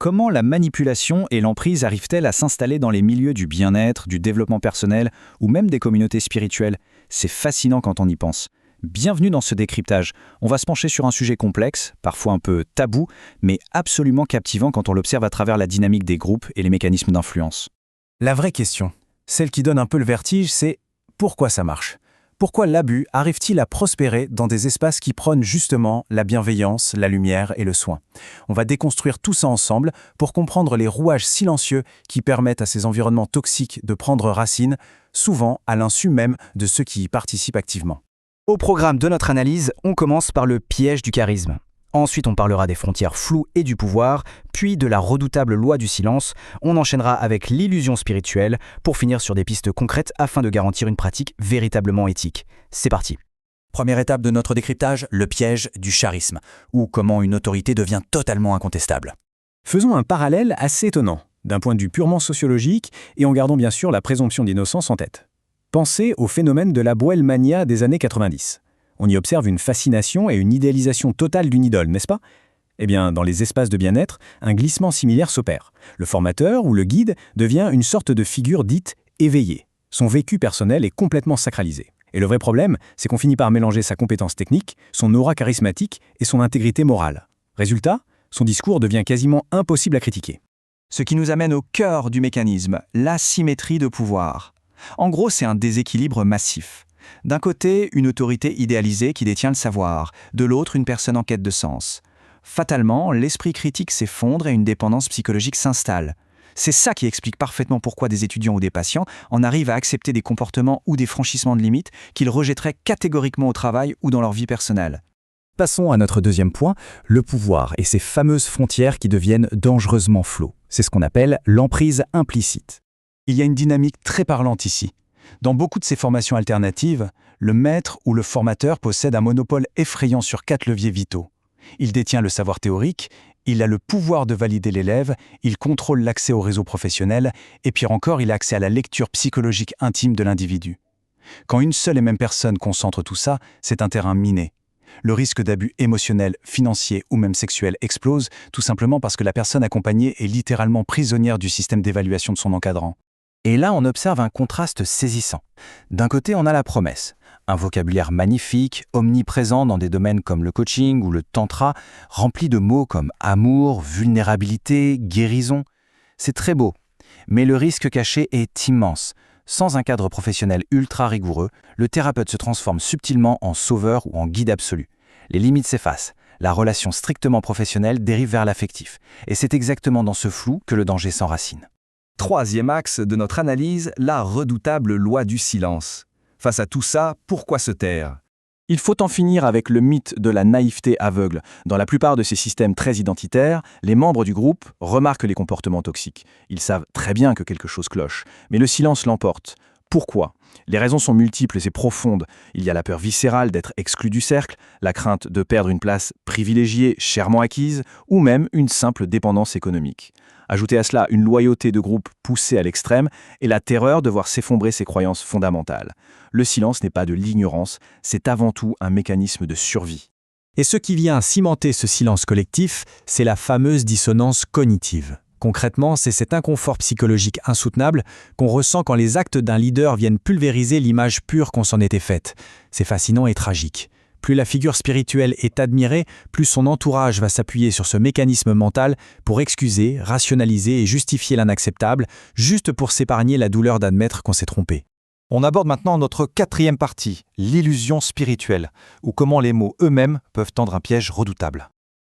Comment la manipulation et l'emprise arrivent-elles à s'installer dans les milieux du bien-être, du développement personnel ou même des communautés spirituelles? C'est fascinant quand on y pense. Bienvenue dans ce décryptage. On va se pencher sur un sujet complexe, parfois un peu tabou, mais absolument captivant quand on l'observe à travers la dynamique des groupes et les mécanismes d'influence. La vraie question, celle qui donne un peu le vertige, c'est pourquoi ça marche? Pourquoi l'abus arrive-t-il à prospérer dans des espaces qui prônent justement la bienveillance, la lumière et le soin? On va déconstruire tout ça ensemble pour comprendre les rouages silencieux qui permettent à ces environnements toxiques de prendre racine, souvent à l'insu même de ceux qui y participent activement. Au programme de notre analyse, on commence par le piège du charisme. Ensuite, on parlera des frontières floues et du pouvoir, puis de la redoutable loi du silence. On enchaînera avec l'illusion spirituelle pour finir sur des pistes concrètes afin de garantir une pratique véritablement éthique. C'est parti. Première étape de notre décryptage, le piège du charisme, ou comment une autorité devient totalement incontestable. Faisons un parallèle assez étonnant, d'un point de vue purement sociologique, et en gardant bien sûr la présomption d'innocence en tête. Pensez au phénomène de la Bohème-mania des années 90. On y observe une fascination et une idéalisation totale d'une idole, n'est-ce pas? Eh bien, dans les espaces de bien-être, un glissement similaire s'opère. Le formateur ou le guide devient une sorte de figure dite éveillée. Son vécu personnel est complètement sacralisé. Et le vrai problème, c'est qu'on finit par mélanger sa compétence technique, son aura charismatique et son intégrité morale. Résultat, son discours devient quasiment impossible à critiquer. Ce qui nous amène au cœur du mécanisme, l'asymétrie de pouvoir. En gros, c'est un déséquilibre massif. D'un côté, une autorité idéalisée qui détient le savoir, de l'autre, une personne en quête de sens. Fatalement, l'esprit critique s'effondre et une dépendance psychologique s'installe. C'est ça qui explique parfaitement pourquoi des étudiants ou des patients en arrivent à accepter des comportements ou des franchissements de limites qu'ils rejetteraient catégoriquement au travail ou dans leur vie personnelle. Passons à notre deuxième point, le pouvoir et ses fameuses frontières qui deviennent dangereusement floues. C'est ce qu'on appelle l'emprise implicite. Il y a une dynamique très parlante ici. Dans beaucoup de ces formations alternatives, le maître ou le formateur possède un monopole effrayant sur 4 leviers vitaux. Il détient le savoir théorique, il a le pouvoir de valider l'élève, il contrôle l'accès au réseau professionnel, et pire encore, il a accès à la lecture psychologique intime de l'individu. Quand une seule et même personne concentre tout ça, c'est un terrain miné. Le risque d'abus émotionnel, financier ou même sexuel explose, tout simplement parce que la personne accompagnée est littéralement prisonnière du système d'évaluation de son encadrant. Et là, on observe un contraste saisissant. D'un côté, on a la promesse, un vocabulaire magnifique, omniprésent dans des domaines comme le coaching ou le tantra, rempli de mots comme amour, vulnérabilité, guérison. C'est très beau, mais le risque caché est immense. Sans un cadre professionnel ultra rigoureux, le thérapeute se transforme subtilement en sauveur ou en guide absolu. Les limites s'effacent, la relation strictement professionnelle dérive vers l'affectif. Et c'est exactement dans ce flou que le danger s'enracine. Troisième axe de notre analyse, la redoutable loi du silence. Face à tout ça, pourquoi se taire? Il faut en finir avec le mythe de la naïveté aveugle. Dans la plupart de ces systèmes très identitaires, les membres du groupe remarquent les comportements toxiques. Ils savent très bien que quelque chose cloche, mais le silence l'emporte. Pourquoi? Les raisons sont multiples et profondes. Il y a la peur viscérale d'être exclu du cercle, la crainte de perdre une place privilégiée, chèrement acquise, ou même une simple dépendance économique. Ajoutez à cela une loyauté de groupe poussée à l'extrême et la terreur de voir s'effondrer ses croyances fondamentales. Le silence n'est pas de l'ignorance, c'est avant tout un mécanisme de survie. Et ce qui vient cimenter ce silence collectif, c'est la fameuse dissonance cognitive. Concrètement, c'est cet inconfort psychologique insoutenable qu'on ressent quand les actes d'un leader viennent pulvériser l'image pure qu'on s'en était faite. C'est fascinant et tragique. Plus la figure spirituelle est admirée, plus son entourage va s'appuyer sur ce mécanisme mental pour excuser, rationaliser et justifier l'inacceptable, juste pour s'épargner la douleur d'admettre qu'on s'est trompé. On aborde maintenant notre quatrième partie, l'illusion spirituelle, ou comment les mots eux-mêmes peuvent tendre un piège redoutable.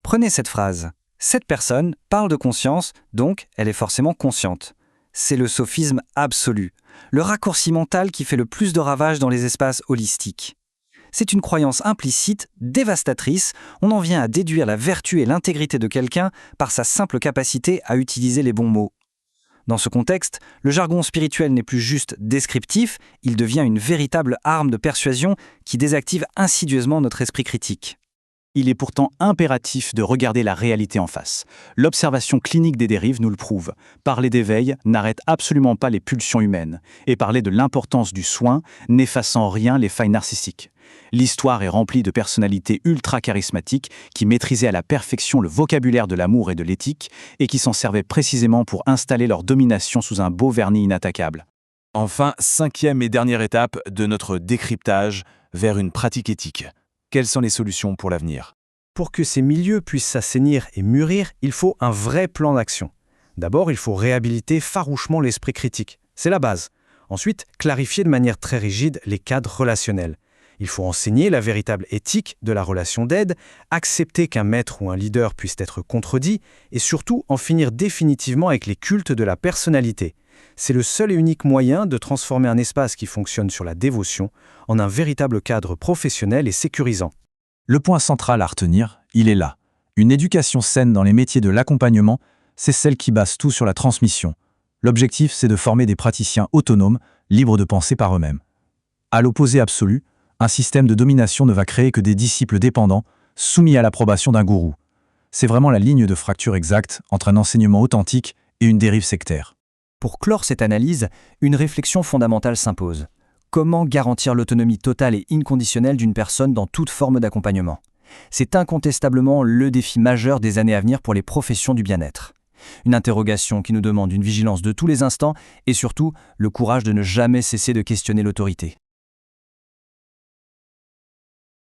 Prenez cette phrase. Cette personne parle de conscience, donc elle est forcément consciente. C'est le sophisme absolu, le raccourci mental qui fait le plus de ravages dans les espaces holistiques. C'est une croyance implicite, dévastatrice, on en vient à déduire la vertu et l'intégrité de quelqu'un par sa simple capacité à utiliser les bons mots. Dans ce contexte, le jargon spirituel n'est plus juste descriptif, il devient une véritable arme de persuasion qui désactive insidieusement notre esprit critique. Il est pourtant impératif de regarder la réalité en face. L'observation clinique des dérives nous le prouve. Parler d'éveil n'arrête absolument pas les pulsions humaines. Et parler de l'importance du soin n'efface en rien les failles narcissiques. L'histoire est remplie de personnalités ultra charismatiques qui maîtrisaient à la perfection le vocabulaire de l'amour et de l'éthique et qui s'en servaient précisément pour installer leur domination sous un beau vernis inattaquable. Enfin, 5e et dernière étape de notre décryptage vers une pratique éthique. Quelles sont les solutions pour l'avenir ? Pour que ces milieux puissent s'assainir et mûrir, il faut un vrai plan d'action. D'abord, il faut réhabiliter farouchement l'esprit critique. C'est la base. Ensuite, clarifier de manière très rigide les cadres relationnels. Il faut enseigner la véritable éthique de la relation d'aide, accepter qu'un maître ou un leader puisse être contredit, et surtout en finir définitivement avec les cultes de la personnalité. C'est le seul et unique moyen de transformer un espace qui fonctionne sur la dévotion en un véritable cadre professionnel et sécurisant. Le point central à retenir, il est là. Une éducation saine dans les métiers de l'accompagnement, c'est celle qui base tout sur la transmission. L'objectif, c'est de former des praticiens autonomes, libres de penser par eux-mêmes. À l'opposé absolu, un système de domination ne va créer que des disciples dépendants, soumis à l'approbation d'un gourou. C'est vraiment la ligne de fracture exacte entre un enseignement authentique et une dérive sectaire. Pour clore cette analyse, une réflexion fondamentale s'impose. Comment garantir l'autonomie totale et inconditionnelle d'une personne dans toute forme d'accompagnement ? C'est incontestablement le défi majeur des années à venir pour les professions du bien-être. Une interrogation qui nous demande une vigilance de tous les instants et surtout le courage de ne jamais cesser de questionner l'autorité.